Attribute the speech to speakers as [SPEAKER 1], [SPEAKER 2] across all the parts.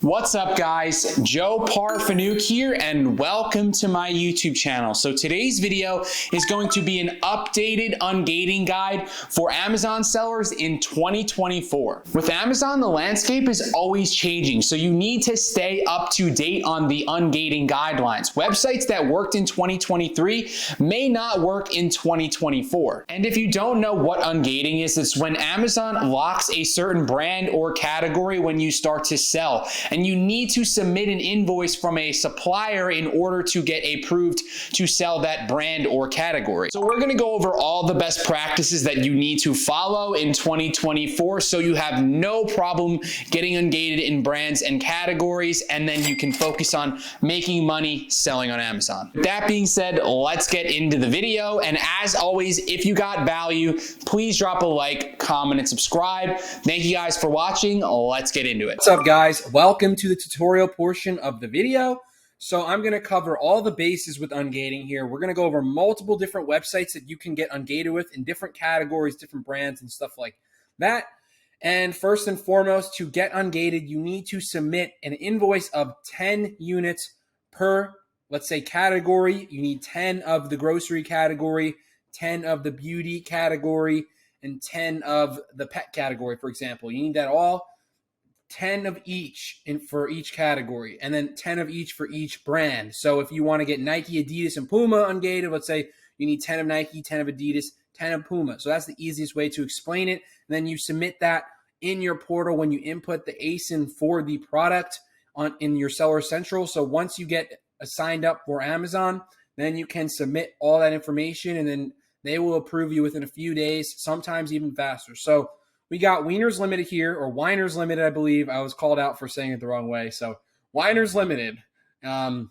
[SPEAKER 1] What's up, guys? Joe Parfanuk here, and welcome to my YouTube channel. So today's video is going to be an updated ungating guide for Amazon sellers in 2024. With Amazon, the landscape is always changing, so you need to stay up to date on the ungating guidelines. Websites that worked in 2023 may not work in 2024. And if you don't know what ungating is, it's when Amazon locks a certain brand or category when you start to sell, and you need to submit an invoice from a supplier in order to get approved to sell that brand or category. So we're going to go over all the best practices that you need to follow in 2024 so you have no problem getting ungated in brands and categories, and then you can focus on making money selling on Amazon. With that being said, let's get into the video. And as always, if you got value, please drop a like, comment, and subscribe. Thank you guys for watching. Let's get into it.
[SPEAKER 2] What's up, guys? Welcome to the tutorial portion of the video. So I'm going to cover all the bases with ungating here. We're going to go over multiple different websites that you can get ungated with in different categories, different brands, and stuff like that. And first and foremost, to get ungated, you need to submit an invoice of 10 units per, let's say, category. You need 10 of the grocery category, 10 of the beauty category, and 10 of the pet category, for example. You need that all. 10 of each for each category, and then 10 of each for each brand. So if you want to get Nike, Adidas, and Puma ungated, let's say you need 10 of Nike, 10 of Adidas, 10 of Puma. So that's the easiest way to explain it. And then you submit that in your portal when you input the ASIN for the product in your Seller Central. So once you get signed up for Amazon, then you can submit all that information, and then they will approve you within a few days, sometimes even faster. So we got Wieners Limited here, or Winers Limited, I believe. I was called out for saying it the wrong way. So Winers Limited. And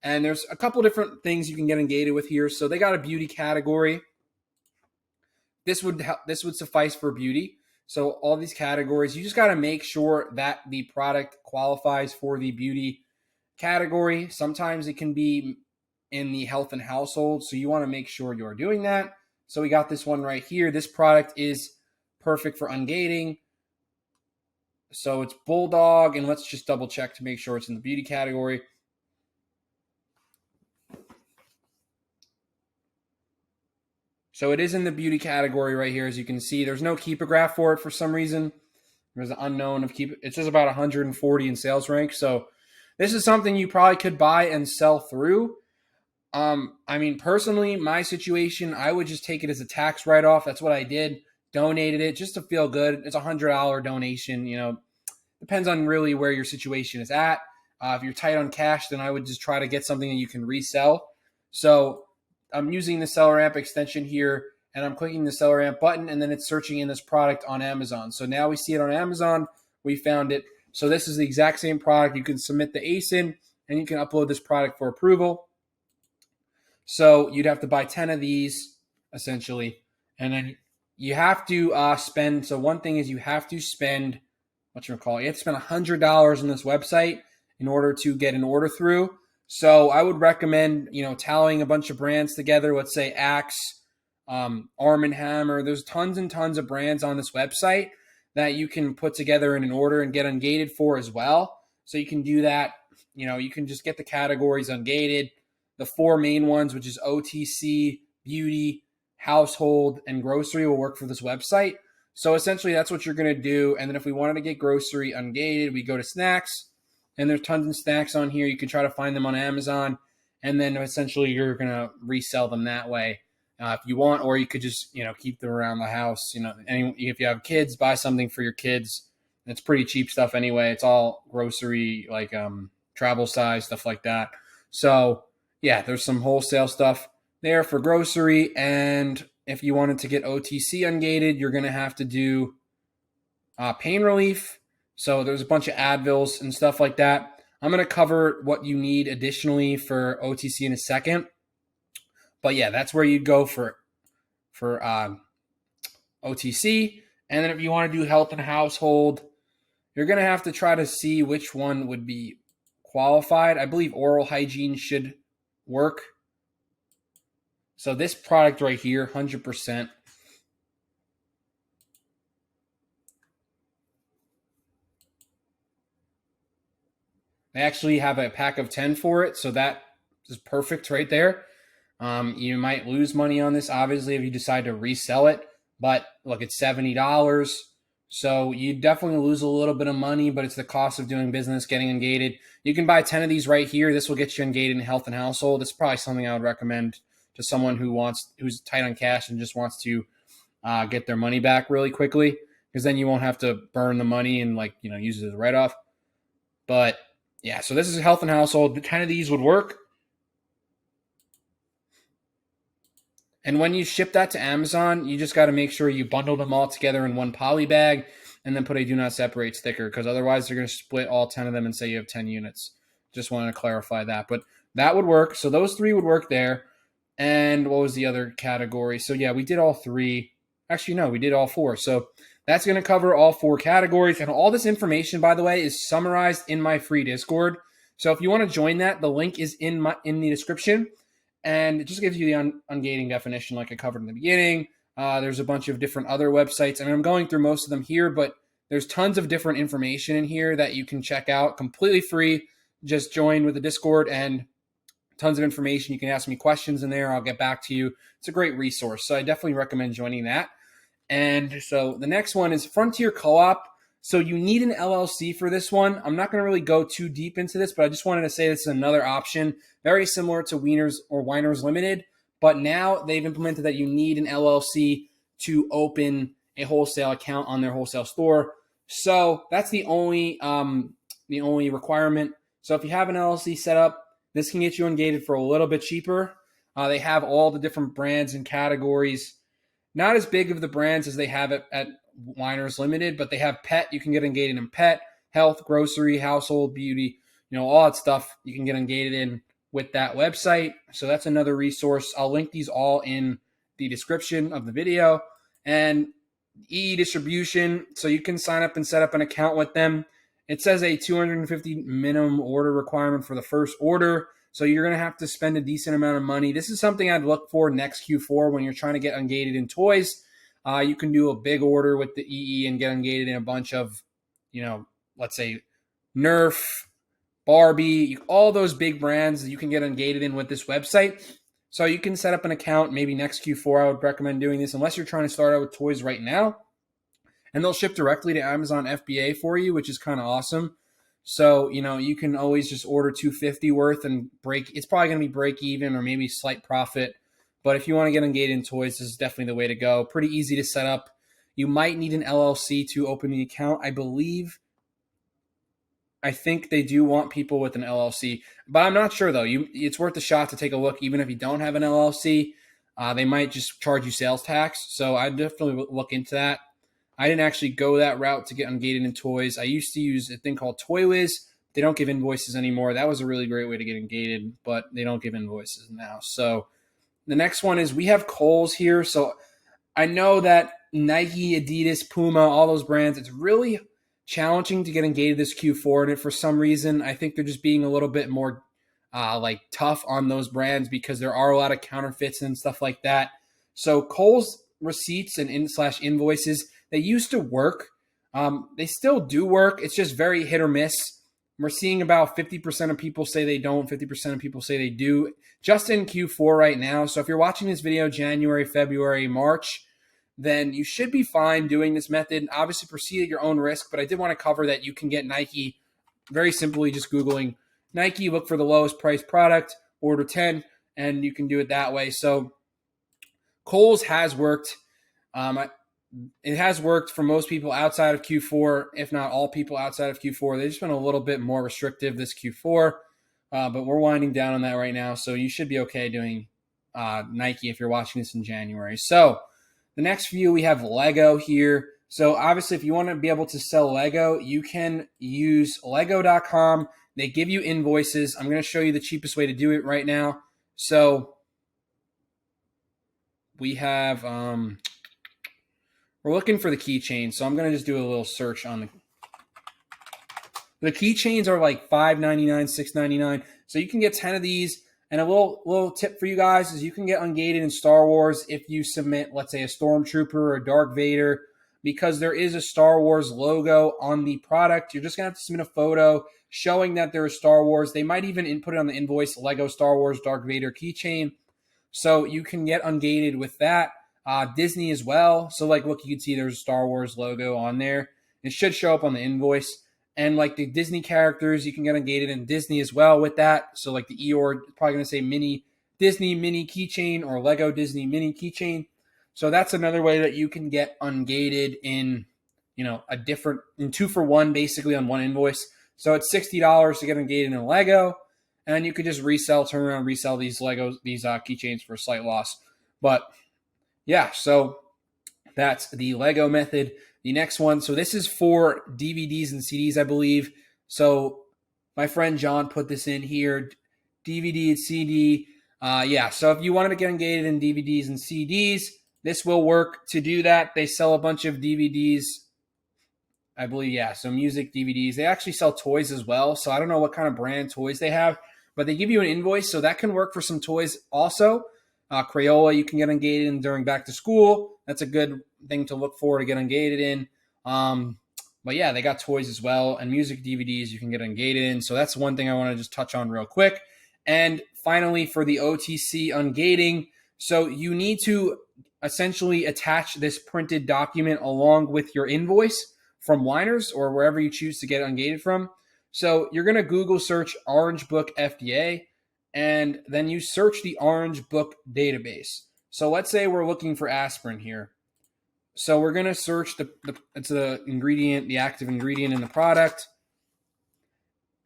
[SPEAKER 2] there's a couple different things you can get ungated with here. So they got a beauty category. This would suffice for beauty. So all these categories, you just got to make sure that the product qualifies for the beauty category. Sometimes it can be in the health and household, so you want to make sure you're doing that. So we got this one right here. This product is perfect for ungating. So it's Bulldog, and let's just double check to make sure it's in the beauty category. So it is in the beauty category right here. As you can see, there's no keepograph for it for some reason. There's an unknown of keep. It says about 140 in sales rank. So this is something you probably could buy and sell through. I mean, personally, my situation, I would just take it as a tax write-off. That's what I did. Donated it just to feel good. It's a $100 donation. You know, depends on really where your situation is at. If you're tight on cash, then I would just try to get something that you can resell. So I'm using the Seller Amp extension here, and I'm clicking the Seller Amp button, and then it's searching in this product on Amazon. So now we see it on Amazon. We found it. So this is the exact same product. You can submit the ASIN, and you can upload this product for approval. So you'd have to buy 10 of these, essentially, and then you have to spend. So one thing is you have to spend, you have to spend $100 on this website in order to get an order through. So I would recommend, tallying a bunch of brands together. Let's say Axe, Arm & Hammer. There's tons and tons of brands on this website that you can put together in an order and get ungated for as well. So you can do that. You can just get the categories ungated. The four main ones, which is OTC, beauty, household, and grocery, will work for this website. So essentially that's what you're going to do. And then if we wanted to get grocery ungated, we go to snacks, and there's tons of snacks on here. You can try to find them on Amazon, and then essentially you're going to resell them that way if you want, or you could just keep them around the house. And if you have kids, buy something for your kids. It's pretty cheap stuff anyway. It's all grocery, like travel size, stuff like that. So yeah, there's some wholesale stuff there for grocery. And if you wanted to get OTC ungated, you're going to have to do pain relief. So there's a bunch of Advils and stuff like that. I'm going to cover what you need additionally for OTC in a second. But yeah, that's where you'd go for OTC. And then if you want to do health and household, you're going to have to try to see which one would be qualified. I believe oral hygiene should work. So this product right here, 100%. They actually have a pack of 10 for it, so that is perfect right there. You might lose money on this, obviously, if you decide to resell it. But look, it's $70. So you definitely lose a little bit of money, but it's the cost of doing business, getting ungated. You can buy 10 of these right here. This will get you ungated in health and household. It's probably something I would recommend to someone who's tight on cash and just wants to get their money back really quickly, because then you won't have to burn the money and use it as a write-off. But yeah, so this is health and household. 10 of these would work. And when you ship that to Amazon, you just got to make sure you bundle them all together in one poly bag and then put a do not separate sticker, because otherwise they're going to split all 10 of them and say you have 10 units. Just wanted to clarify that. But that would work. So those 3 would work there. And what was the other category? So yeah, we did all 3. Actually, no, we did all 4. So that's going to cover all 4 categories. And all this information, by the way, is summarized in my free Discord. So if you want to join that, the link is in the description. And it just gives you the ungating definition like I covered in the beginning. There's a bunch of different other websites. I mean, I'm going through most of them here, but there's tons of different information in here that you can check out completely free. Just join with the Discord and tons of information. You can ask me questions in there. I'll get back to you. It's a great resource. So I definitely recommend joining that. And so the next one is Frontier Co-op. So you need an LLC for this one. I'm not going to really go too deep into this, but I just wanted to say this is another option, very similar to Wieners or Winers Limited, but now they've implemented that you need an LLC to open a wholesale account on their wholesale store. So that's the only requirement. So if you have an LLC set up, this can get you ungated for a little bit cheaper. They have all the different brands and categories. Not as big of the brands as they have at Winers Limited, but they have pet. You can get ungated in pet, health, grocery, household, beauty, all that stuff you can get ungated in with that website. So that's another resource. I'll link these all in the description of the video. And e-distribution, so you can sign up and set up an account with them. It says a 250 minimum order requirement for the first order. So you're going to have to spend a decent amount of money. This is something I'd look for next Q4 when you're trying to get ungated in toys. You can do a big order with the EE and get ungated in a bunch of, let's say Nerf, Barbie, all those big brands that you can get ungated in with this website. So you can set up an account maybe next Q4. I would recommend doing this unless you're trying to start out with toys right now. And they'll ship directly to Amazon FBA for you, which is kind of awesome. So, you can always just order $250 worth and it's probably going to be break even or maybe slight profit. But if you want to get ungated in toys, this is definitely the way to go. Pretty easy to set up. You might need an LLC to open the account. I think they do want people with an LLC, but I'm not sure though. It's worth a shot to take a look, even if you don't have an LLC. They might just charge you sales tax. So I'd definitely look into that. I didn't actually go that route to get ungated in toys. I used to use a thing called ToyWiz. They don't give invoices anymore. That was a really great way to get ungated, but they don't give invoices now. So the next one is we have Kohls here. So I know that Nike, Adidas, Puma, all those brands, it's really challenging to get ungated this Q4. And for some reason, I think they're just being a little bit more tough on those brands because there are a lot of counterfeits and stuff like that. So Kohls receipts and invoices, they used to work. They still do work. It's just very hit or miss. We're seeing about 50% of people say they don't, 50% of people say they do, just in Q4 right now. So if you're watching this video January, February, March, then you should be fine doing this method. Obviously, proceed at your own risk, but I did want to cover that you can get Nike very simply just Googling Nike, look for the lowest price product, order 10, and you can do it that way. So Kohls has worked. It has worked for most people outside of Q4, if not all people outside of Q4. They've just been a little bit more restrictive this Q4, but we're winding down on that right now. So you should be okay doing Nike if you're watching this in January. So the next few, we have Lego here. So obviously, if you want to be able to sell Lego, you can use Lego.com. They give you invoices. I'm going to show you the cheapest way to do it right now. So we have... we're looking for the keychains, so I'm going to just do a little search on the keychains are like $5.99, $6.99. So you can get 10 of these. And a little tip for you guys is you can get ungated in Star Wars if you submit, let's say, a Stormtrooper or a Darth Vader, because there is a Star Wars logo on the product. You're just going to have to submit a photo showing that there is Star Wars. They might even input it on the invoice, Lego Star Wars Darth Vader keychain. So you can get ungated with that. Disney as well. So like, look, you can see there's a Star Wars logo on there. It should show up on the invoice. And like the Disney characters, you can get ungated in Disney as well with that. So like the Eeyore, probably going to say mini Disney mini keychain or Lego Disney mini keychain. So that's another way that you can get ungated in, a different, in 2-for-1 basically on one invoice. So it's $60 to get ungated in a Lego, and you could just turn around, resell these keychains for a slight loss. But yeah, so that's the Lego method. The next one, so this is for DVDs and CDs, I believe. So my friend John put this in here, DVD and CD. So if you wanted to get ungated in DVDs and CDs, this will work to do that. They sell a bunch of DVDs, I believe, so music DVDs. They actually sell toys as well, so I don't know what kind of brand toys they have, but they give you an invoice, so that can work for some toys also. Crayola, you can get ungated in during back to school. That's a good thing to look for to get ungated in. But yeah, they got toys as well, and music DVDs you can get ungated in. So that's one thing I want to just touch on real quick. And finally, for the OTC ungating, so you need to essentially attach this printed document along with your invoice from Winers or wherever you choose to get ungated from. So you're going to Google search Orange Book FBA, and then you search the Orange Book database. So let's say we're looking for aspirin here. So we're going to search it's the ingredient, the active ingredient in the product.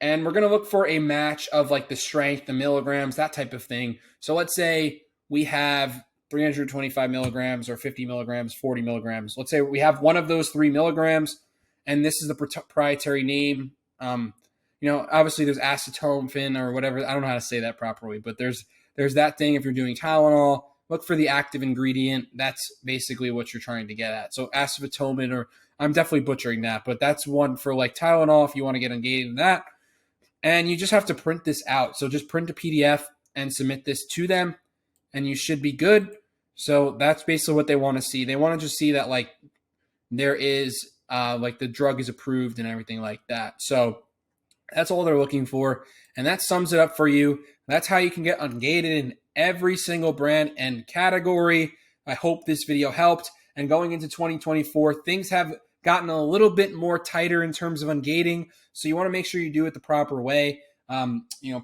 [SPEAKER 2] And we're going to look for a match of like the strength, the milligrams, that type of thing. So let's say we have 325 milligrams or 50 milligrams, 40 milligrams. Let's say we have one of those 3 milligrams, and this is the proprietary name. Obviously there's acetaminophen or whatever. I don't know how to say that properly, but there's that thing. If you're doing Tylenol, look for the active ingredient. That's basically what you're trying to get at. So acetaminophen, or I'm definitely butchering that, but that's one for like Tylenol if you want to get ungated in that. And you just have to print this out. So just print a PDF and submit this to them, and you should be good. So that's basically what they want to see. They want to just see that like there is like the drug is approved and everything like that. So that's all they're looking for. And that sums it up for you. That's how you can get ungated in every single brand and category. I hope this video helped. And going into 2024, things have gotten a little bit more tighter in terms of ungating. So you want to make sure you do it the proper way.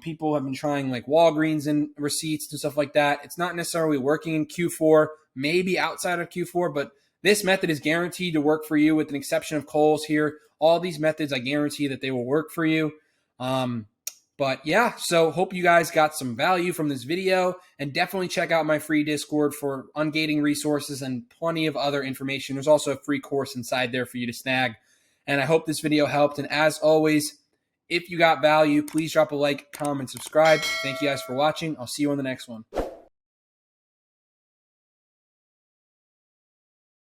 [SPEAKER 2] People have been trying like Walgreens and receipts and stuff like that. It's not necessarily working in Q4, maybe outside of Q4, but this method is guaranteed to work for you with an exception of Kohls here. All these methods, I guarantee that they will work for you. But yeah, so hope you guys got some value from this video, and definitely check out my free Discord for ungating resources and plenty of other information. There's also a free course inside there for you to snag. And I hope this video helped. And as always, if you got value, please drop a like, comment, subscribe. Thank you guys for watching. I'll see you on the next one.